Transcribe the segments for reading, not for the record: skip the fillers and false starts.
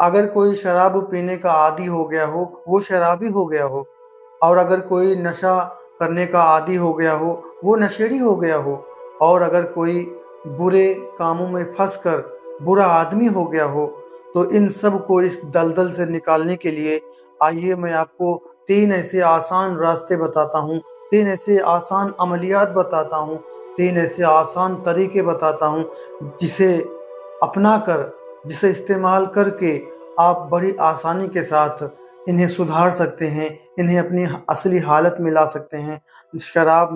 अगर कोई शराब पीने का आदी हो गया हो वो शराबी हो गया हो, और अगर कोई नशा करने का आदी हो गया हो वो नशेड़ी हो गया हो, और अगर कोई बुरे कामों में फंसकर बुरा आदमी हो गया हो, तो इन सब को इस दलदल से निकालने के लिए आइए मैं आपको 3 ऐसे आसान रास्ते बताता हूँ, 3 ऐसे आसान अमलियात बताता हूँ, 3 ऐसे आसान तरीके बताता हूँ जिसे अपना कर, जिसे इस्तेमाल करके आप बड़ी आसानी के साथ इन्हें सुधार सकते हैं, इन्हें अपनी असली हालत में ला सकते हैं, शराब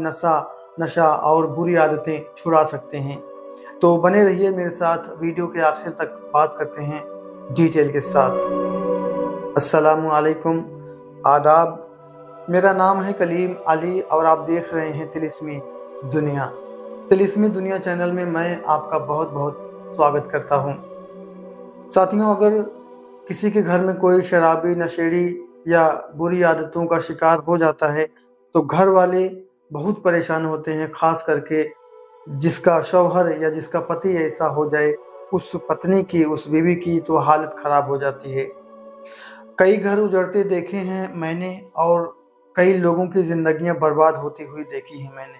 नशा और बुरी आदतें छुड़ा सकते हैं। तो बने रहिए मेरे साथ, वीडियो के आखिर तक बात करते हैं डिटेल के साथ। अस्सलामु अलैकुम, आदाब। मेरा नाम है कलीम अली और आप देख रहे हैं तिलिस्मी दुनिया। तिलिस्मी दुनिया चैनल में मैं आपका बहुत बहुत स्वागत करता हूँ। साथियों, अगर किसी के घर में कोई शराबी, नशेड़ी या बुरी आदतों का शिकार हो जाता है तो घर वाले बहुत परेशान होते हैं, खास करके जिसका शौहर या जिसका पति ऐसा हो जाए, उस पत्नी की, उस बीवी की तो हालत खराब हो जाती है। कई घर उजड़ते देखे हैं मैंने और कई लोगों की जिंदगियां बर्बाद होती हुई देखी हैं मैंने।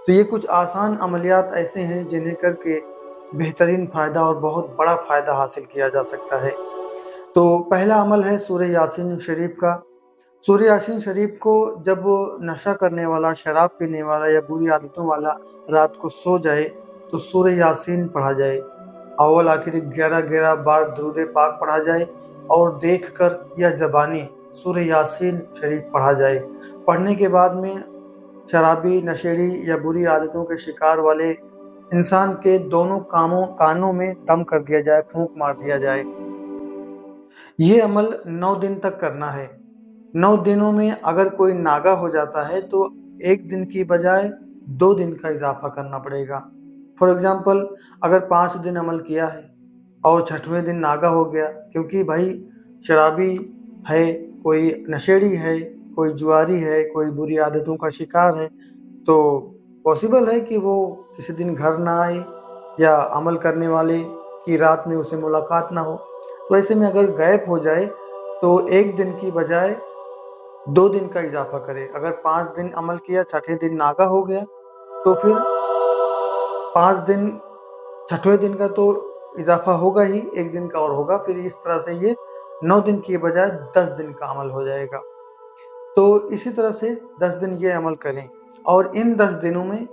तो ये कुछ आसान अमलियात ऐसे हैं जिन्हें करके बेहतरीन फ़ायदा और बहुत बड़ा फ़ायदा हासिल किया जा सकता है। तो पहला अमल है सूरह यासीन शरीफ का। सूरह यासीन शरीफ को जब नशा करने वाला, शराब पीने वाला या बुरी आदतों वाला रात को सो जाए तो सूरह यासीन पढ़ा जाए। अव्वल आखिर 11 बार दुरूद पाक पढ़ा जाए और देखकर या ज़बानी सूरह यासीन शरीफ पढ़ा जाए। पढ़ने के बाद में शराबी, नशेड़ी या बुरी आदतों के शिकार वाले इंसान के दोनों कानों में दम कर दिया जाए, फूंक मार दिया जाए। ये अमल 9 दिन तक करना है। 9 दिनों में अगर कोई नागा हो जाता है तो 1 दिन की बजाय 2 दिन का इजाफा करना पड़ेगा। फॉर एग्जाम्पल, अगर 5 दिन अमल किया है और 6वें दिन नागा हो गया, क्योंकि भाई शराबी है, कोई नशेड़ी है, कोई जुआरी है, कोई बुरी आदतों का शिकार है, तो पॉसिबल है कि वो किसी दिन घर ना आए या अमल करने वाले की रात में उसे मुलाकात ना हो। तो ऐसे में अगर गायब हो जाए तो 1 दिन की बजाय 2 दिन का इजाफा करे। अगर 5 दिन अमल किया, 6ठे दिन नागा हो गया, तो फिर 5 दिन, 6वें दिन का तो इजाफा होगा ही, 1 दिन का और होगा। फिर इस तरह से ये 9 दिन की बजाय 10 दिन का अमल हो जाएगा। तो इसी तरह से 10 दिन ये अमल करें। और इन 10 दिनों में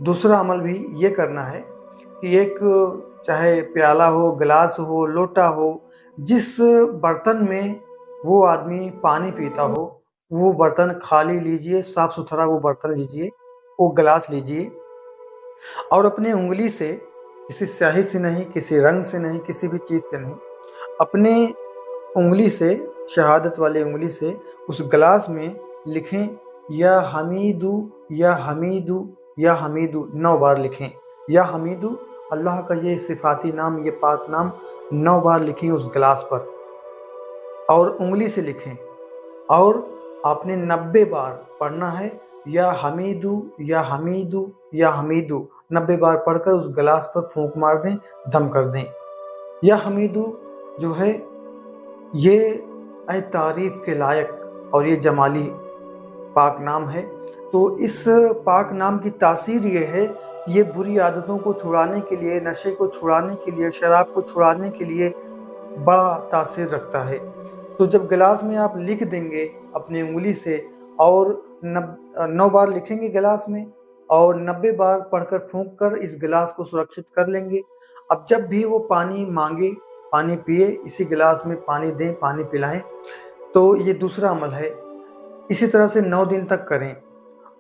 दूसरा अमल भी ये करना है कि एक, चाहे प्याला हो, गिलास हो, लोटा हो, जिस बर्तन में वो आदमी पानी पीता हो वो बर्तन खाली लीजिए, साफ सुथरा वो बर्तन लीजिए, वो गिलास लीजिए और अपने उंगली से, किसी स्याही से नहीं, किसी रंग से नहीं, किसी भी चीज़ से नहीं, अपने उंगली से, शहादत वाली उंगली से उस गिलास में लिखें या हमीदू या हमीदू या हमीदू 9 बार लिखें। या हमीदू अल्लाह का ये सिफाती नाम, ये पाक नाम 9 बार लिखें उस गिलास पर और उंगली से लिखें। और आपने 90 बार पढ़ना है या हमीदू या हमीदू या हमीदू, 90 बार पढ़कर उस गिलास पर फूंक मार दें, दम कर दें। या हमीदू जो है ये ऐ तारीफ के लायक और ये जमाली पाक नाम है। तो इस पाक नाम की तासीर ये है, ये बुरी आदतों को छुड़ाने के लिए, नशे को छुड़ाने के लिए, शराब को छुड़ाने के लिए बड़ा तासीर रखता है। तो जब गिलास में आप लिख देंगे अपनी उंगली से और 9 बार लिखेंगे गिलास में और 90 बार पढ़कर फूंक कर इस गिलास को सुरक्षित कर लेंगे। अब जब भी वो पानी मांगे, पानी पिए, इसी गिलास में पानी दें, पानी पिलाएं। तो ये दूसरा अमल है। इसी तरह से 9 दिन तक करें।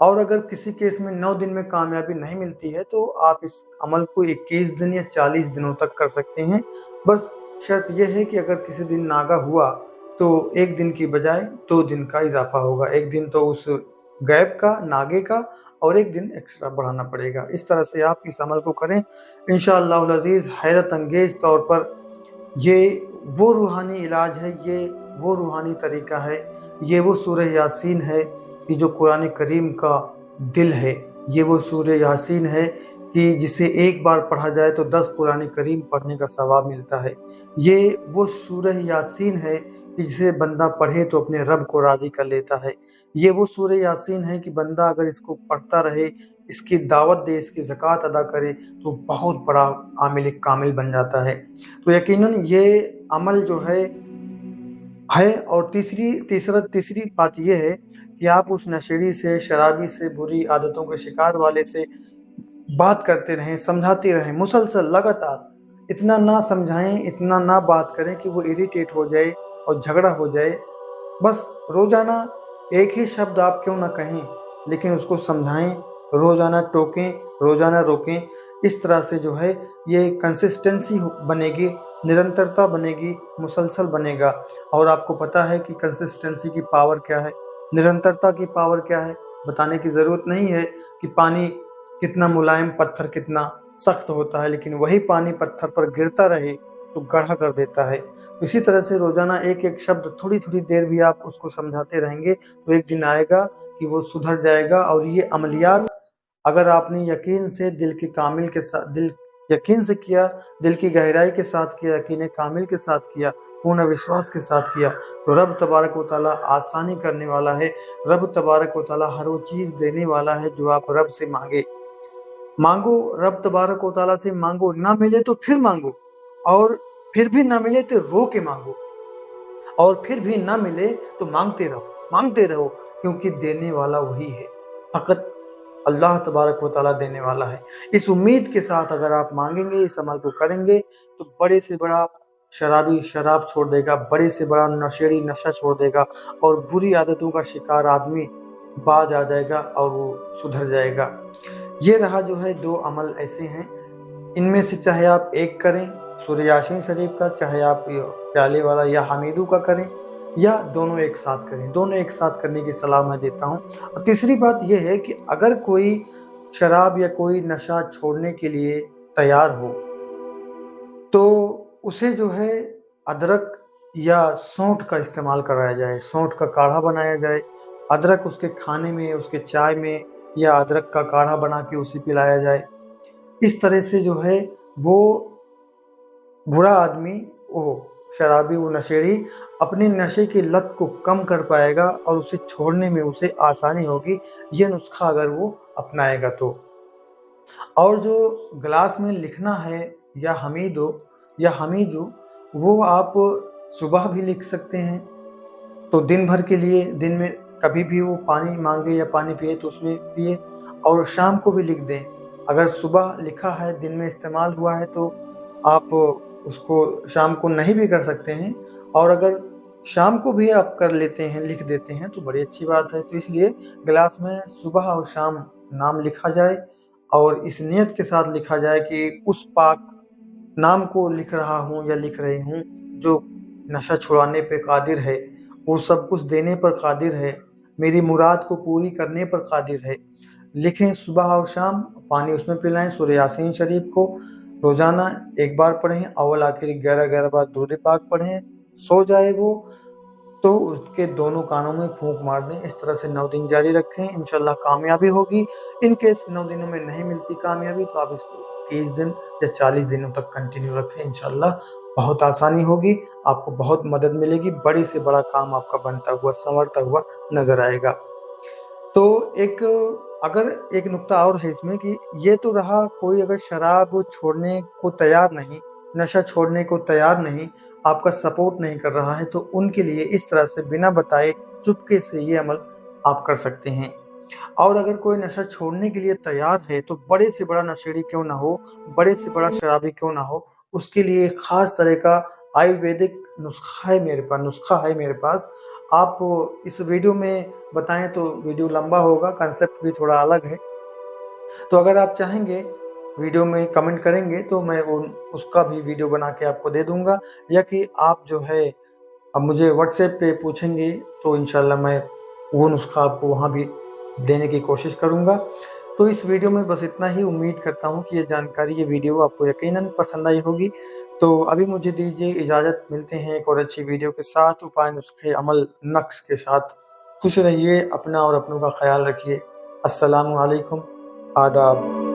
और अगर किसी केस में 9 दिन में कामयाबी नहीं मिलती है तो आप इस अमल को 21 दिन या 40 दिनों तक कर सकते हैं। बस शर्त यह है कि अगर किसी दिन नागा हुआ तो 1 दिन की बजाय 2 दिन का इजाफा होगा। 1 दिन तो उस गैप का, नागे का, और 1 दिन एक्स्ट्रा बढ़ाना पड़ेगा। इस तरह से आप इस अमल को करें। इंशाअल्लाह अज़ीज़, हैरत अंगेज़ तौर पर ये वो रूहानी इलाज है, ये वो रूहानी तरीका है, ये वो सूरह यासीन है कि जो कुरान करीम का दिल है। ये वो सूरह यासीन है کہ जिसे एक बार पढ़ा जाए तो 10 कुरान करीम पढ़ने का सवाब मिलता है। ये वो सूरह यासीन है कि जिसे बंदा पढ़े तो अपने रब को राज़ी कर लेता है। ये वो सूरह यासीन है कि बंदा अगर इसको पढ़ता रहे, इसकी दावत दे, इसकी ज़कात अदा करे तो बहुत बड़ा आमिल कामिल बन जाता है। तो यकीनन ये अमल जो है। और तीसरी बात ये है कि आप उस नशेड़ी से, शराबी से, बुरी आदतों के शिकार वाले से बात करते रहें, समझाते रहें मुसलसल लगातार। इतना ना समझाएं, इतना ना बात करें कि वो इरिटेट हो जाए और झगड़ा हो जाए। बस रोजाना एक ही शब्द आप क्यों ना कहें, लेकिन उसको समझाएं, रोजाना टोकें, रोजाना रोकें। इस तरह से जो है ये कंसिस्टेंसी बनेगी, निरंतरता बनेगी, मुसलसल बनेगा। और आपको पता है कि कंसिस्टेंसी की पावर क्या है, निरंतरता की पावर क्या है, बताने की ज़रूरत नहीं है कि पानी कितना मुलायम, पत्थर कितना सख्त होता है, लेकिन वही पानी पत्थर पर गिरता रहे तो गाढ़ा कर देता है। इसी तरह से रोजाना एक एक शब्द थोड़ी थोड़ी देर भी आप उसको समझाते रहेंगे तो एक दिन आएगा कि वो सुधर जाएगा। और ये अमलियात अगर आपने यकीन से, दिल के कामिल के साथ, दिल यकीन से किया, दिल की गहराई के साथ किया, यकीन कामिल के साथ किया, पूर्ण विश्वास के साथ किया, तो रब तबारक व तआला आसानी करने वाला है। रब तबारक व तआला हर वो चीज़ देने वाला है जो आप रब से मांगो। रब तबारक व तआला से मांगो, ना मिले तो फिर मांगो, और फिर भी ना मिले तो रो के मांगो, और फिर भी ना मिले तो मांगते रहो, क्योंकि देने वाला वही है। फकत अल्लाह तबारक व तआला देने वाला है। इस उम्मीद के साथ अगर आप मांगेंगे, इस अमल को करेंगे, तो बड़े से बड़ा शराबी शराब छोड़ देगा, बड़े से बड़ा नशेड़ी नशा छोड़ देगा, और बुरी आदतों का शिकार आदमी बाज आ जाएगा और वो सुधर जाएगा। ये रहा जो है 2 अमल ऐसे हैं, इनमें से चाहे आप एक करें सूरह यासीन शरीफ का, चाहे आप प्याले वाला या हमीदू का करें, या दोनों एक साथ करें। दोनों एक साथ करने की सलाह मैं देता हूँ। और तीसरी बात यह है कि अगर कोई शराब या कोई नशा छोड़ने के लिए तैयार हो तो उसे जो है अदरक या सौंठ का इस्तेमाल कराया जाए, सौंठ का काढ़ा बनाया जाए। अदरक उसके खाने में, उसके चाय में, या अदरक का काढ़ा बना के उसे पिलाया जाए। इस तरह से जो है वो बुरा आदमी, वो शराबी, वो नशेड़ी अपने नशे की लत को कम कर पाएगा और उसे छोड़ने में उसे आसानी होगी, यह नुस्खा अगर वो अपनाएगा तो। और जो ग्लास में लिखना है या हमीदो, वो आप सुबह भी लिख सकते हैं, तो दिन भर के लिए, दिन में कभी भी वो पानी मांगे या पानी पिए तो उसमें पिए, और शाम को भी लिख दें। अगर सुबह लिखा है, दिन में इस्तेमाल हुआ है, तो आप उसको शाम को नहीं भी कर सकते हैं, और अगर शाम को भी आप कर लेते हैं, लिख देते हैं, तो बड़ी अच्छी बात है। तो इसलिए गिलास में सुबह और शाम नाम लिखा जाए, और इस नियत के साथ लिखा जाए कि उस पाक नाम को लिख रहा हूँ या लिख रही हूँ जो नशा छुड़ाने पे कादिर है, वो सब कुछ देने पर कादिर है, मेरी मुराद को पूरी करने पर कादिर है। लिखें सुबह और शाम, पानी उसमें पिलाएं। सूरह यासीन शरीफ को रोजाना एक बार पढ़ें, अव्वल आखिर 11-11 बार दुरूद पाक पढ़ें, सो जाए वो तो उसके दोनों कानों में फूंक मार दें। इस तरह से 9 दिन जारी रखें, इंशाल्लाह कामयाबी होगी। इन केस 9 दिनों में नहीं मिलती कामयाबी तो आप इसको 21 दिन या 40 दिनों तक कंटिन्यू रखें, इंशाल्लाह बहुत आसानी होगी, आपको बहुत मदद मिलेगी, बड़े से बड़ा काम आपका बनता हुआ, संवरता हुआ नजर आएगा। तो अगर एक नुक्ता और है इसमें कि ये तो रहा, कोई अगर शराब छोड़ने को तैयार नहीं, नशा छोड़ने को तैयार नहीं, आपका सपोर्ट नहीं कर रहा है, तो उनके लिए इस तरह से बिना बताए चुपके से ये अमल आप कर सकते हैं। और अगर कोई नशा छोड़ने के लिए तैयार है, तो बड़े से बड़ा नशेड़ी क्यों ना हो, बड़े से बड़ा शराबी क्यों ना हो, उसके लिए एक खास तरह का आयुर्वेदिक नुस्खा है मेरे पास। आप इस वीडियो में बताएं तो वीडियो लंबा होगा, कंसेप्ट भी थोड़ा अलग है, तो अगर आप चाहेंगे वीडियो में कमेंट करेंगे तो मैं उसका भी वीडियो बना के आपको दे दूंगा, या कि आप जो है अब मुझे व्हाट्सएप पे पूछेंगे तो इंशाल्लाह मैं वो नुस्खा आपको वहाँ भी देने की कोशिश करूँगा। तो इस वीडियो में बस इतना ही। उम्मीद करता हूँ कि ये वीडियो आपको यकीनन पसंद आई होगी। तो अभी मुझे दीजिए इजाज़त, मिलते हैं एक और अच्छी वीडियो के साथ, उपाय, नुस्खे, अमल, नक्श के साथ। खुश रहिए, अपना और अपनों का ख्याल रखिए। अस्सलामु अलैकुम, आदाब।